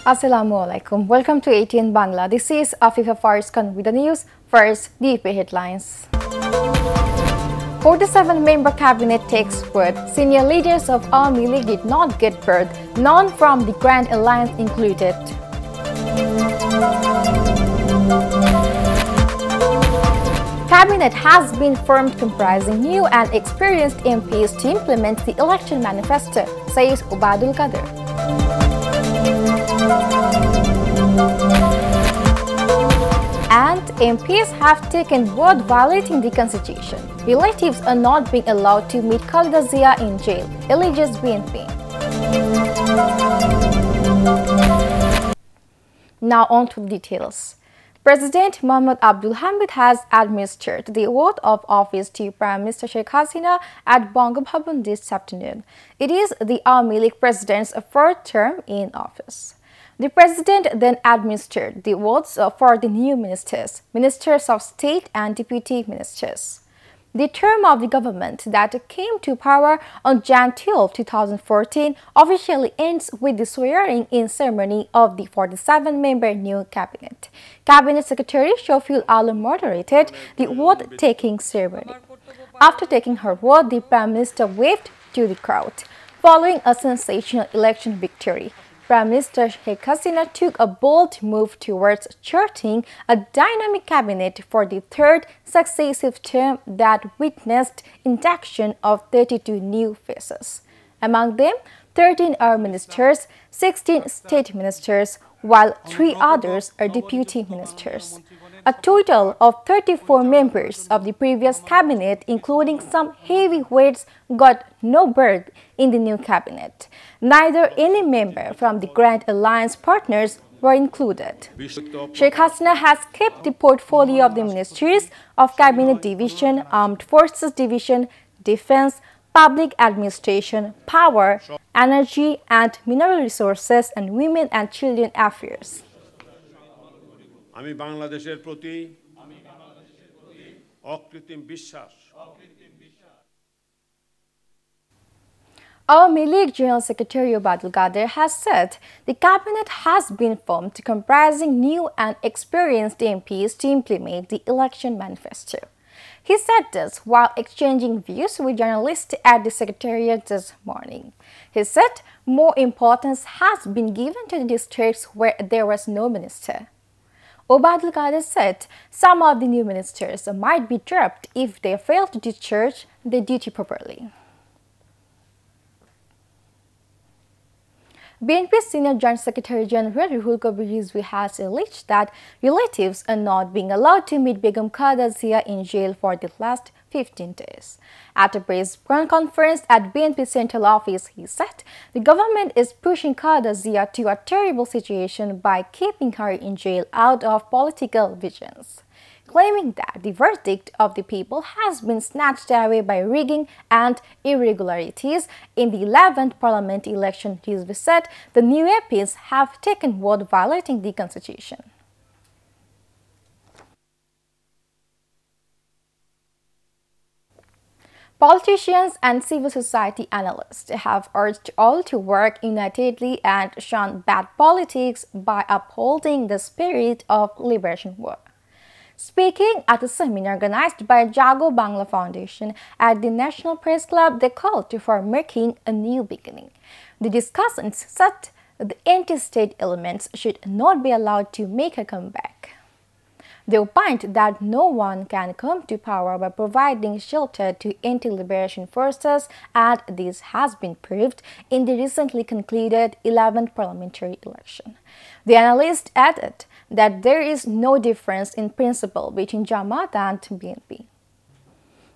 Assalamualaikum. Welcome to ATN Bangla. This is Afifa Fairuz with the news. First, the headlines. 47-member cabinet takes word. Senior leaders of Army League did not get berth. None from the Grand Alliance included. Cabinet has been formed comprising new and experienced MPs to implement the election manifesto, says Obadul Qadir. And MPs have taken word violating the constitution. Relatives are not being allowed to meet Khalida Zia in jail, alleges BNP. Now on to the details. President Mohammad Abdul Hamid has administered the oath of office to Prime Minister Sheikh Hasina at Bangabhavan this afternoon. It is the Army League President's fourth term in office. The President then administered the oaths for the new ministers, Ministers of State and Deputy Ministers. The term of the government that came to power on Jan 12, 2014 officially ends with the swearing-in ceremony of the 47-member new cabinet. Cabinet Secretary Shofil Alam moderated the oath-taking ceremony. After taking her oath, the Prime Minister waved to the crowd. Following a sensational election victory, Prime Minister Sheikh Hasina took a bold move towards charting a dynamic cabinet for the third successive term that witnessed induction of 32 new faces. Among them, 13 are ministers, 16 state ministers, while 3 others are deputy ministers. A total of 34 members of the previous cabinet, including some heavyweights, got no berth in the new cabinet. Neither any member from the Grand Alliance partners were included. Sheikh Hasina has kept the portfolio of the Ministries of Cabinet Division, Armed Forces Division, Defense, Public Administration, Power, Energy and Mineral Resources, and Women and Children Affairs. আমি বাংলাদেশের প্রতি অকৃত্রিম বিশ্বাস Army League General Secretary Obadul Qadir has said the cabinet has been formed comprising new and experienced MPs to implement the election manifesto. He said this while exchanging views with journalists at the Secretariat this morning. He said more importance has been given to the districts where there was no minister. Obadul Qadir said some of the new ministers might be dropped if they fail to discharge their duty properly. BNP Senior Joint Secretary General Ruhul Kabir Rizvi has alleged that relatives are not being allowed to meet Begum Khalida Zia in jail for the last 15 days. At a press conference at BNP Central Office, he said the government is pushing Khalida Zia to a terrible situation by keeping her in jail out of political visions, claiming that the verdict of the people has been snatched away by rigging and irregularities in the 11th parliament election. Rizvi said the new MPs have taken word violating the constitution. Politicians and civil society analysts have urged all to work unitedly and shun bad politics by upholding the spirit of liberation war. Speaking at a seminar organized by Jago Bangla Foundation at the National Press Club, they called for making a new beginning. The discussants said the anti-state elements should not be allowed to make a comeback. They opined that no one can come to power by providing shelter to anti-liberation forces, and this has been proved in the recently concluded 11th parliamentary election. The analyst added that there is no difference in principle between Jamaat and BNP.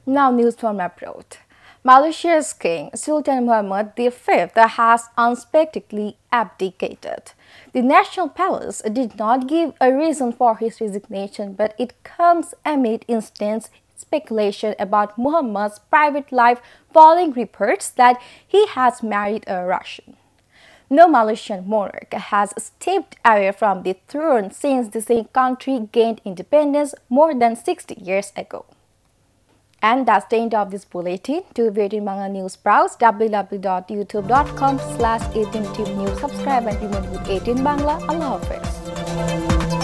Now news from abroad. Malaysia's King Sultan Muhammad V has unexpectedly abdicated. The National Palace did not give a reason for his resignation, but it comes amid intense speculation about Muhammad's private life following reports that he has married a Russian. No Malaysian monarch has stepped away from the throne since the same country gained independence more than 60 years ago. And that's the end of this bulletin. To view ATN Bangla News, browse www.youtube.com/ATN News. Subscribe and remain with ATN Bangla. Allah Hafiz.